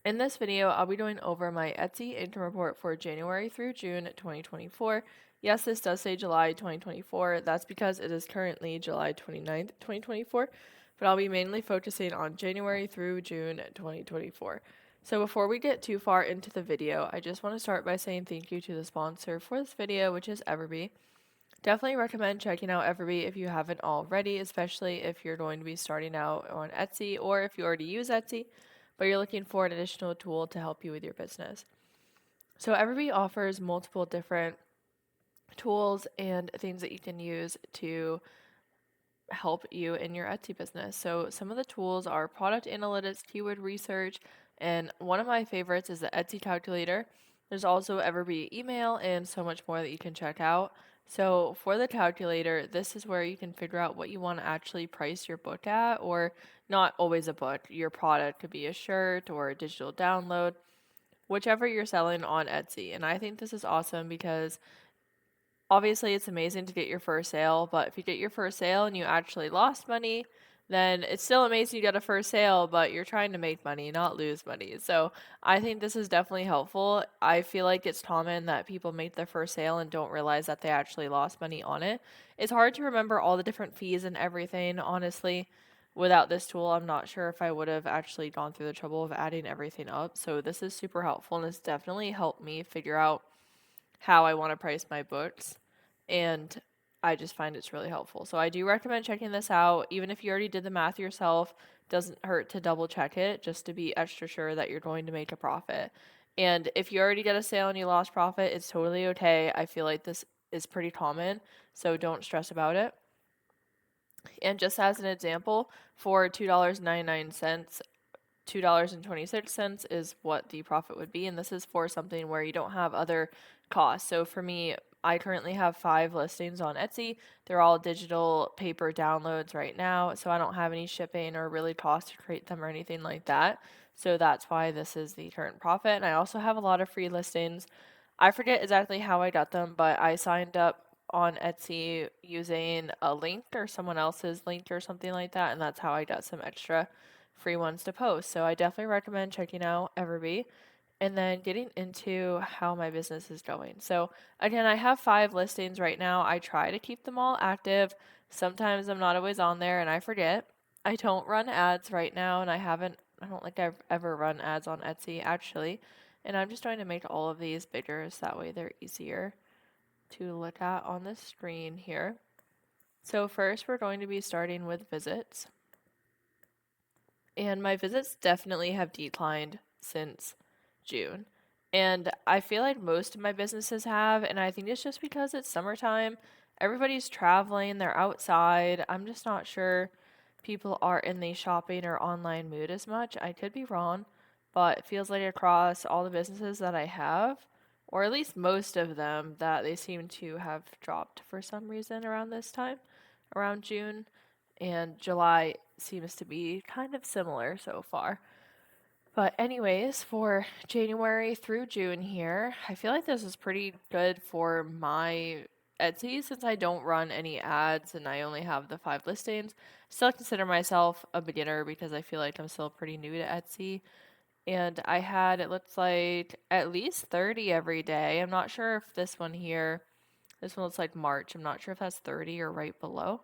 In this video, I'll be going over my Etsy income report for January through June 2024. Yes, this does say July 2024. That's because it is currently July 29th, 2024, but I'll be mainly focusing on January through June 2024. So before we get too far into the video, I just want to start by saying thank you to the sponsor for this video, which is Everbee. Definitely recommend checking out Everbee if you haven't already, especially if you're going to be starting out on Etsy or if you already use Etsy, but you're looking for an additional tool to help you with your business. So Everbee offers multiple different tools and things that you can use to help you in your Etsy business. So some of the tools are product analytics, keyword research, and one of my favorites is the Etsy calculator. There's also Everbee email and so much more that you can check out. So for the calculator, this is where you can figure out what you want to actually price your book at, or not always a book. Your product could be a shirt or a digital download, whichever you're selling on Etsy. And I think this is awesome because obviously it's amazing to get your first sale, but if you get your first sale and you actually lost money, then it's still amazing you got a first sale, but you're trying to make money, not lose money. So I think this is definitely helpful. I feel like it's common that people make their first sale and don't realize that they actually lost money on it. It's hard to remember all the different fees and everything, honestly. Without this tool, I'm not sure if I would have actually gone through the trouble of adding everything up. So this is super helpful, and it's definitely helped me figure out how I want to price my books, and I just find it's really helpful. So I do recommend checking this out. Even if you already did the math yourself, doesn't hurt to double check it just to be extra sure that you're going to make a profit. And if you already get a sale and you lost profit, it's totally okay. I feel like this is pretty common, so don't stress about it. And just as an example, for $2.99, $2.26 is what the profit would be, and this is for something where you don't have other costs. So for me, I currently have 5 listings on Etsy. They're all digital paper downloads right now, so I don't have any shipping or really cost to create them or anything like that. So that's why this is the current profit. And I also have a lot of free listings. I forget exactly how I got them, but I signed up on Etsy using a link or someone else's link or something like that, and that's how I got some extra free ones to post. So I definitely recommend checking out Everbee and then getting into how my business is going. So again, I have 5 listings right now. I try to keep them all active. Sometimes I'm not always on there and I forget. I don't run ads right now, and I don't think I've ever run ads on Etsy actually. And I'm just trying to make all of these bigger so that way they're easier to look at on the screen here. So first we're going to be starting with visits. And my visits definitely have declined since June. And I feel like most of my businesses have, and I think it's just because it's summertime. Everybody's traveling, they're outside. I'm just not sure people are in the shopping or online mood as much. I could be wrong, but it feels like across all the businesses that I have, or at least most of them, that they seem to have dropped for some reason around this time, around June. And July seems to be kind of similar so far. But anyways, for January through June here, I feel like this is pretty good for my Etsy since I don't run any ads and I only have the 5 listings. Still consider myself a beginner because I feel like I'm still pretty new to Etsy. And I had, it looks like, at least 30 every day. I'm not sure if this one here, this one looks like March. I'm not sure if that's 30 or right below.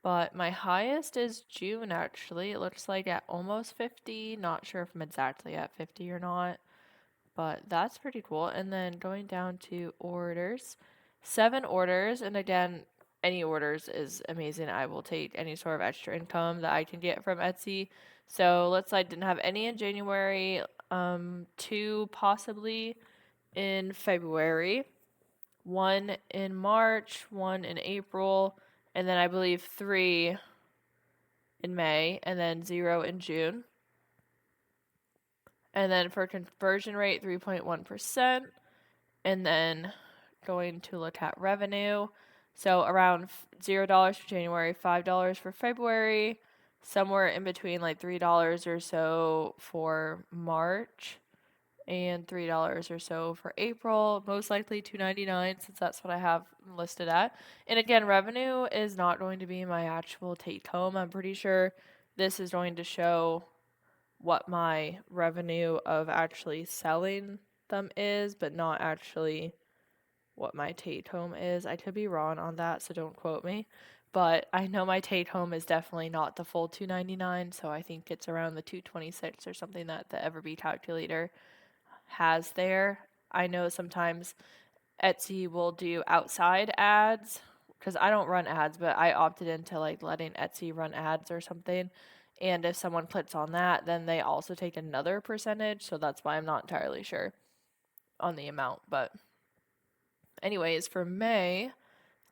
But my highest is June, actually. It looks like at almost 50. Not sure if I'm exactly at 50 or not, but that's pretty cool. And then going down to orders, 7 orders. And again, any orders is amazing. I will take any sort of extra income that I can get from Etsy. So let's say I didn't have any in January, 2 possibly in February, 1 in March, 1 in April, and then I believe 3 in May, and then 0 in June. And then for conversion rate, 3.1%. And then going to look at revenue. So around $0 for January, $5 for February, somewhere in between like $3 or so for March, and $3 or so for April, most likely $2.99 since that's what I have listed at. And again, revenue is not going to be my actual take home. I'm pretty sure this is going to show what my revenue of actually selling them is, but not actually what my take home is. I could be wrong on that, so don't quote me. But I know my take home is definitely not the full $299, so I think it's around the $226 or something that the Everbee calculator has there. I know sometimes Etsy will do outside ads because I don't run ads, but I opted into like letting Etsy run ads or something. And if someone clicks on that, then they also take another percentage. So that's why I'm not entirely sure on the amount. But, anyways, for May,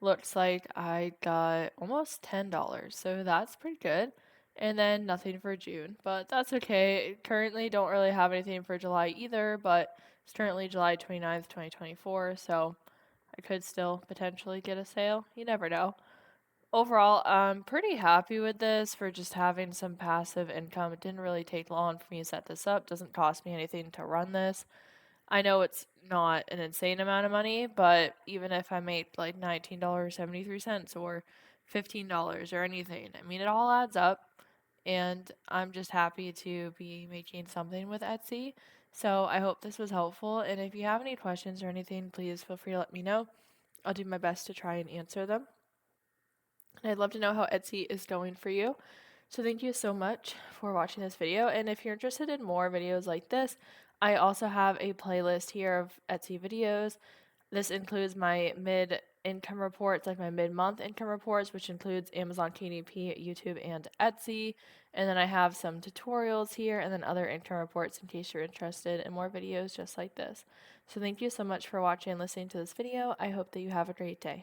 looks like I got almost $10. So that's pretty good. And then nothing for June, but that's okay. Currently, don't really have anything for July either, but it's currently July 29th, 2024. So I could still potentially get a sale. You never know. Overall, I'm pretty happy with this for just having some passive income. It didn't really take long for me to set this up. Doesn't cost me anything to run this. I know it's not an insane amount of money, but even if I made like $19.73 or $15 or anything, I mean, it all adds up. And I'm just happy to be making something with Etsy. So I hope this was helpful. And if you have any questions or anything, please feel free to let me know. I'll do my best to try and answer them. And I'd love to know how Etsy is going for you. So thank you so much for watching this video. And if you're interested in more videos like this, I also have a playlist here of Etsy videos. This includes my mid-income reports, like my mid-month income reports, which includes Amazon KDP, YouTube, and Etsy. And then I have some tutorials here and then other income reports in case you're interested in more videos just like this. So thank you so much for watching and listening to this video. I hope that you have a great day.